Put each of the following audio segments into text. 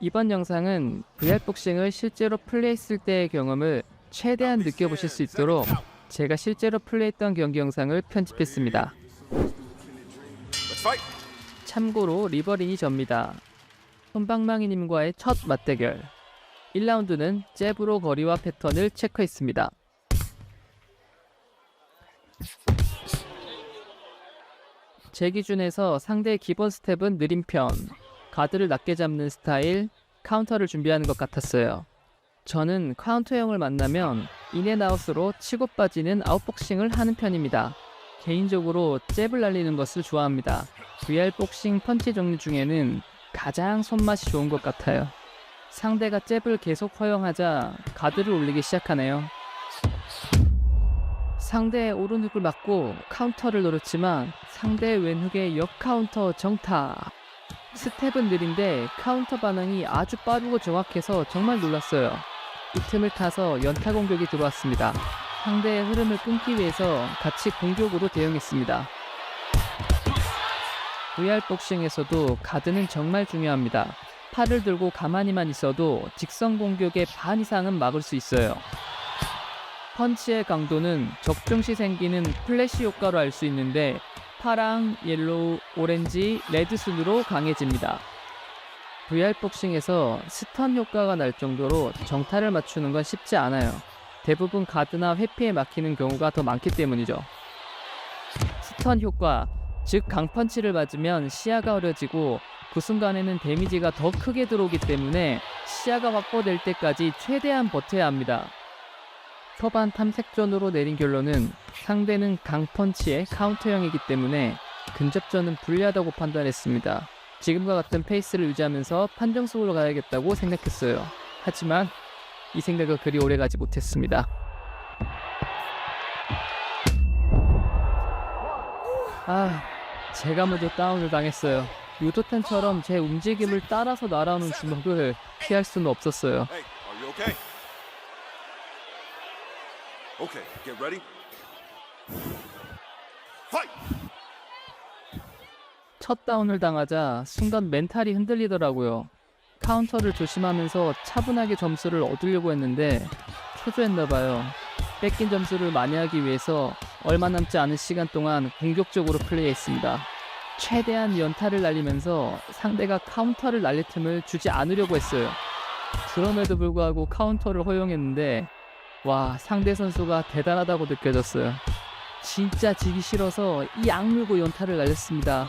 이번 영상은 VR복싱을 실제로 플레이했을 때의 경험을 최대한 느껴보실 수 있도록 제가 실제로 플레이했던 경기 영상을 편집했습니다. 참고로 리버린이 접니다. 손방망이님과의 첫 맞대결 1라운드는 잽으로 거리와 패턴을 체크했습니다. 제 기준에서 상대의 기본 스텝은 느린 편, 가드를 낮게 잡는 스타일, 카운터를 준비하는 것 같았어요. 저는 카운터형을 만나면 인앤아웃으로 치고 빠지는 아웃복싱을 하는 편입니다. 개인적으로 잽을 날리는 것을 좋아합니다. VR복싱 펀치 종류 중에는 가장 손맛이 좋은 것 같아요. 상대가 잽을 계속 허용하자 가드를 올리기 시작하네요. 상대의 오른훅을 맞고 카운터를 노렸지만 상대의 왼훅에 역카운터 정타. 스텝은 느린데 카운터 반응이 아주 빠르고 정확해서 정말 놀랐어요. 이 틈을 타서 연타 공격이 들어왔습니다. 상대의 흐름을 끊기 위해서 같이 공격으로 대응했습니다. VR복싱에서도 가드는 정말 중요합니다. 팔을 들고 가만히만 있어도 직선 공격의 반 이상은 막을 수 있어요. 펀치의 강도는 적중시 생기는 플래시 효과로 알 수 있는데 파랑, 옐로우, 오렌지, 레드 순으로 강해집니다. VR복싱에서 스턴 효과가 날 정도로 정타를 맞추는 건 쉽지 않아요. 대부분 가드나 회피에 막히는 경우가 더 많기 때문이죠. 스턴 효과, 즉 강펀치를 맞으면 시야가 어려지고 그 순간에는 데미지가 더 크게 들어오기 때문에 시야가 확보될 때까지 최대한 버텨야 합니다. 초반 탐색전으로 내린 결론은 상대는 강펀치의 카운터형이기 때문에 근접전은 불리하다고 판단했습니다. 지금과 같은 페이스를 유지하면서 판정 속으로 가야겠다고 생각했어요. 하지만 이 생각은 그리 오래가지 못했습니다. 제가 먼저 다운을 당했어요. 유도탄처럼 제 움직임을 따라서 날아오는 주먹을 피할 수는 없었어요. Okay, get ready. Fight! 첫 다운을 당하자 순간 멘탈이 흔들리더라고요. 카운터를 조심하면서 차분하게 점수를 얻으려고 했는데 초조했나봐요. 뺏긴 점수를 만회하기 위해서 얼마 남지 않은 시간 동안 공격적으로 플레이했습니다. 최대한 연타를 날리면서 상대가 카운터를 날릴 틈을 주지 않으려고 했어요. 그럼에도 불구하고 카운터를 허용했는데 상대 선수가 대단하다고 느껴졌어요. 진짜 지기 싫어서 이 악물고 연타를 날렸습니다.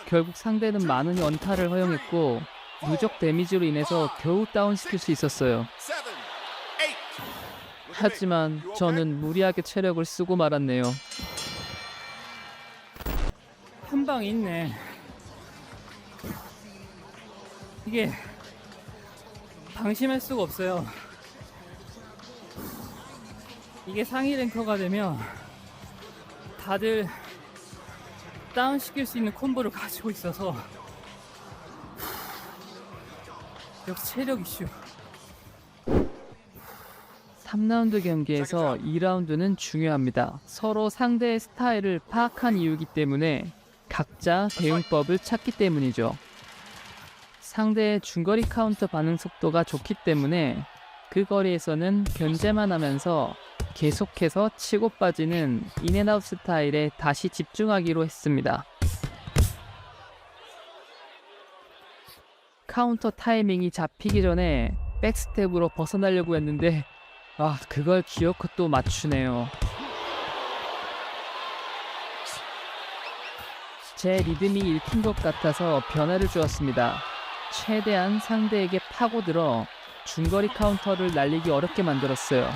결국 상대는 많은 연타를 허용했고 누적 데미지로 인해서 겨우 다운시킬 수 있었어요. 하지만 저는 무리하게 체력을 쓰고 말았네요. 한 방 있네. 이게 방심할 수가 없어요. 이게 상위 랭커가 되면 다들 다운시킬 수 있는 콤보를 가지고 있어서 역시 체력 이슈. 3라운드 경기에서 2라운드는 중요합니다. 서로 상대의 스타일을 파악한 이유이기 때문에 각자 대응법을 찾기 때문이죠. 상대의 중거리 카운터 반응 속도가 좋기 때문에 그 거리에서는 견제만 하면서 계속해서 치고 빠지는 인앤아웃 스타일에 다시 집중하기로 했습니다. 카운터 타이밍이 잡히기 전에 백스텝으로 벗어나려고 했는데 그걸 기어코 또 맞추네요. 제 리듬이 읽힌 것 같아서 변화를 주었습니다. 최대한 상대에게 파고들어 중거리 카운터를 날리기 어렵게 만들었어요.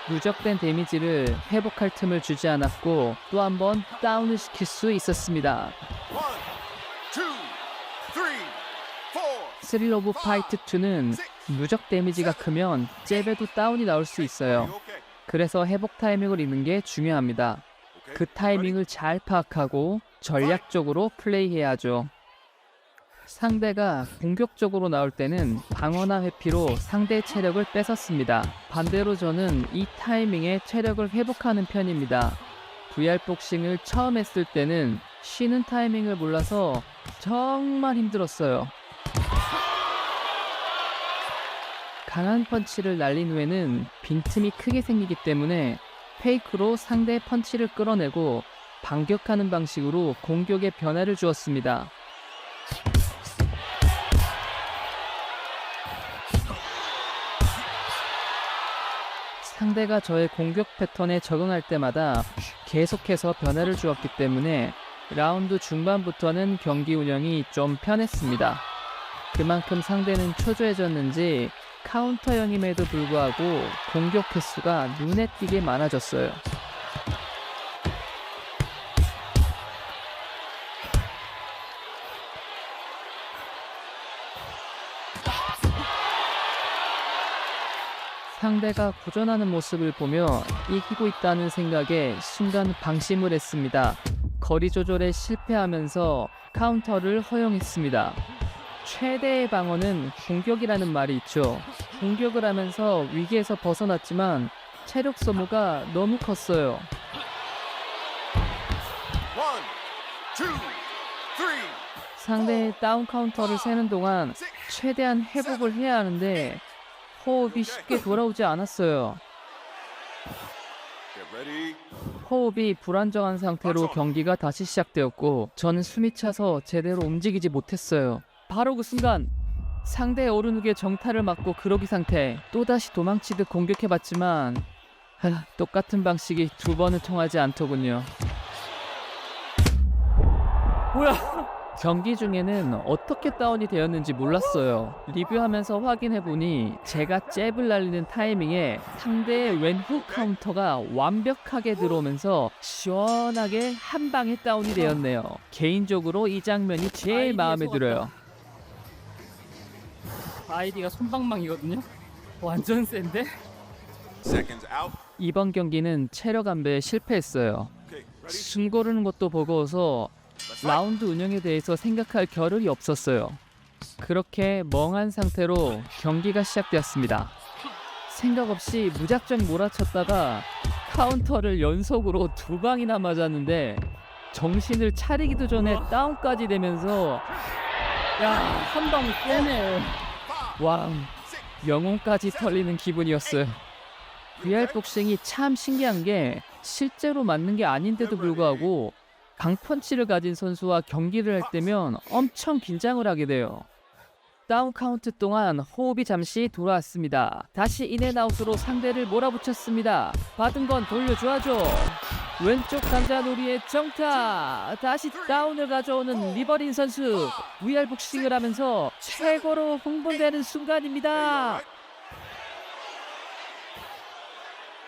누적된 데미지를 회복할 틈을 주지 않았고 또 한 번 다운을 시킬 수 있었습니다. 스릴 오브 파이트 2는 누적 데미지가 크면 잽에도 다운이 나올 수 있어요. 그래서 회복 타이밍을 읽는 게 중요합니다. 그 타이밍을 잘 파악하고 전략적으로 플레이해야 하죠. 상대가 공격적으로 나올 때는 방어나 회피로 상대의 체력을 뺏었습니다. 반대로 저는 이 타이밍에 체력을 회복하는 편입니다. VR 복싱을 처음 했을 때는 쉬는 타이밍을 몰라서 정말 힘들었어요. 강한 펀치를 날린 후에는 빈틈이 크게 생기기 때문에 페이크로 상대의 펀치를 끌어내고 반격하는 방식으로 공격에 변화를 주었습니다. 상대가 저의 공격 패턴에 적응할 때마다 계속해서 변화를 주었기 때문에 라운드 중반부터는 경기 운영이 좀 편했습니다. 그만큼 상대는 초조해졌는지 카운터형임에도 불구하고 공격 횟수가 눈에 띄게 많아졌어요. 상대가 고전하는 모습을 보며 이기고 있다는 생각에 순간 방심을 했습니다. 거리 조절에 실패하면서 카운터를 허용했습니다. 최대의 방어는 공격이라는 말이 있죠. 공격을 하면서 위기에서 벗어났지만 체력 소모가 너무 컸어요. 1, 2, 3. 상대의 다운 카운터를 세는 동안 최대한 회복을 해야 하는데 호흡이 쉽게 돌아오지 않았어요. Get ready. 호흡이 불안정한 상태로 경기가 다시 시작되었고 저는 숨이 차서 제대로 움직이지 못했어요. 바로 그 순간 상대의 오른쪽에 정타를 맞고 그러기 상태. 또다시 도망치듯 공격해봤지만 똑같은 방식이 두 번은 통하지 않더군요. 뭐야? 경기 중에는 어떻게 다운이 되었는지 몰랐어요. 리뷰하면서 확인해보니 제가 잽을 날리는 타이밍에 상대의 왼훅 카운터가 완벽하게 들어오면서 시원하게 한 방에 다운이 되었네요. 개인적으로 이 장면이 제일 마음에 들어요. 아이디가 손방망이거든요? 완전 센데? Seconds out. 이번 경기는 체력 안배에 실패했어요. Okay, ready? 숨 고르는 것도 버거워서 Let's fight. 라운드 운영에 대해서 생각할 겨를이 없었어요. 그렇게 멍한 상태로 경기가 시작되었습니다. 생각 없이 무작정 몰아쳤다가 카운터를 연속으로 두 방이나 맞았는데 정신을 차리기도 전에 다운까지 되면서 한 방이 세네. 와, 영혼까지 털리는 기분이었어요. VR 복싱이 참 신기한 게 실제로 맞는 게 아닌데도 불구하고 강펀치를 가진 선수와 경기를 할 때면 엄청 긴장을 하게 돼요. 다운 카운트 동안 호흡이 잠시 돌아왔습니다. 다시 인앤아웃으로 상대를 몰아붙였습니다. 받은 건 돌려줘야죠. 왼쪽 감자놀이의 정타. 다시 다운을 가져오는 리버린 선수. VR 복싱을 하면서 최고로 흥분되는 순간입니다.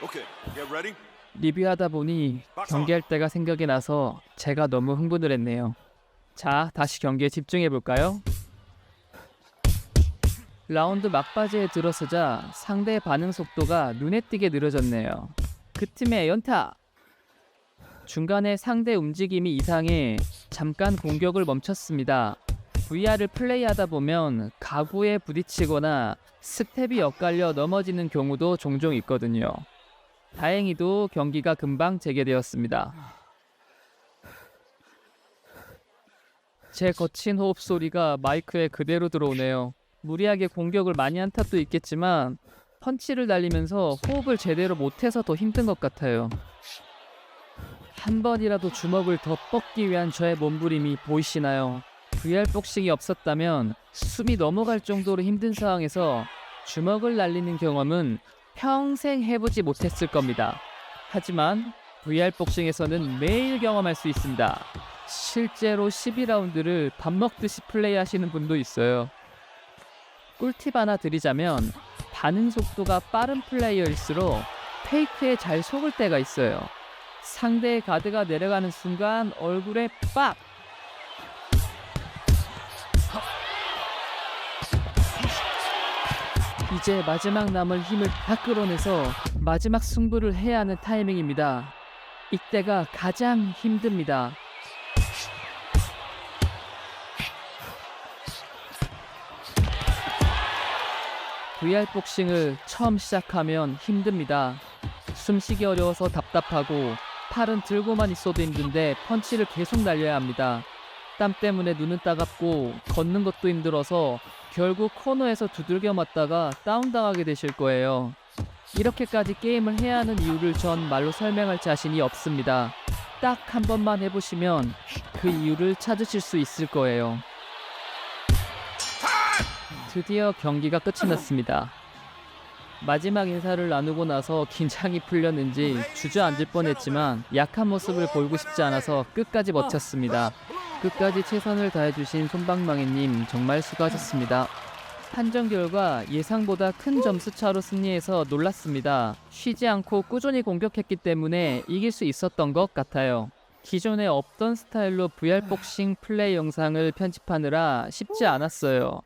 Okay, get ready. 리뷰하다 보니 경기할 때가 생각이 나서 제가 너무 흥분을 했네요. 자, 다시 경기에 집중해 볼까요? 라운드 막바지에 들어서자 상대의 반응 속도가 눈에 띄게 느려졌네요. 그 팀의 연타! 중간에 상대 움직임이 이상해 잠깐 공격을 멈췄습니다. VR을 플레이하다 보면 가구에 부딪히거나 스텝이 엇갈려 넘어지는 경우도 종종 있거든요. 다행히도 경기가 금방 재개되었습니다. 제 거친 호흡 소리가 마이크에 그대로 들어오네요. 무리하게 공격을 많이 한 탓도 있겠지만 펀치를 날리면서 호흡을 제대로 못해서 더 힘든 것 같아요. 한 번이라도 주먹을 더 뻗기 위한 저의 몸부림이 보이시나요? VR 복싱이 없었다면 숨이 넘어갈 정도로 힘든 상황에서 주먹을 날리는 경험은 평생 해보지 못했을 겁니다. 하지만 VR 복싱에서는 매일 경험할 수 있습니다. 실제로 12라운드를 밥 먹듯이 플레이하시는 분도 있어요. 꿀팁 하나 드리자면 반응 속도가 빠른 플레이어일수록 페이크에 잘 속을 때가 있어요. 상대의 가드가 내려가는 순간 얼굴에 빡! 이제 마지막 남을 힘을 다 끌어내서 마지막 승부를 해야 하는 타이밍입니다. 이때가 가장 힘듭니다. VR 복싱을 처음 시작하면 힘듭니다. 숨쉬기 어려워서 답답하고 팔은 들고만 있어도 힘든데 펀치를 계속 날려야 합니다. 땀 때문에 눈은 따갑고 걷는 것도 힘들어서 결국 코너에서 두들겨 맞다가 다운당하게 되실 거예요. 이렇게까지 게임을 해야 하는 이유를 전 말로 설명할 자신이 없습니다. 딱 한 번만 해보시면 그 이유를 찾으실 수 있을 거예요. 드디어 경기가 끝이 났습니다. 마지막 인사를 나누고 나서 긴장이 풀렸는지 주저앉을 뻔했지만 약한 모습을 보이고 싶지 않아서 끝까지 버텼습니다. 끝까지 최선을 다해주신 솜방망이님 정말 수고하셨습니다. 판정 결과 예상보다 큰 점수 차로 승리해서 놀랐습니다. 쉬지 않고 꾸준히 공격했기 때문에 이길 수 있었던 것 같아요. 기존에 없던 스타일로 VR 복싱 플레이 영상을 편집하느라 쉽지 않았어요.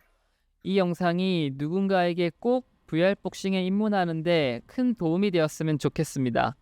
이 영상이 누군가에게 꼭 VR 복싱에 입문하는데 큰 도움이 되었으면 좋겠습니다.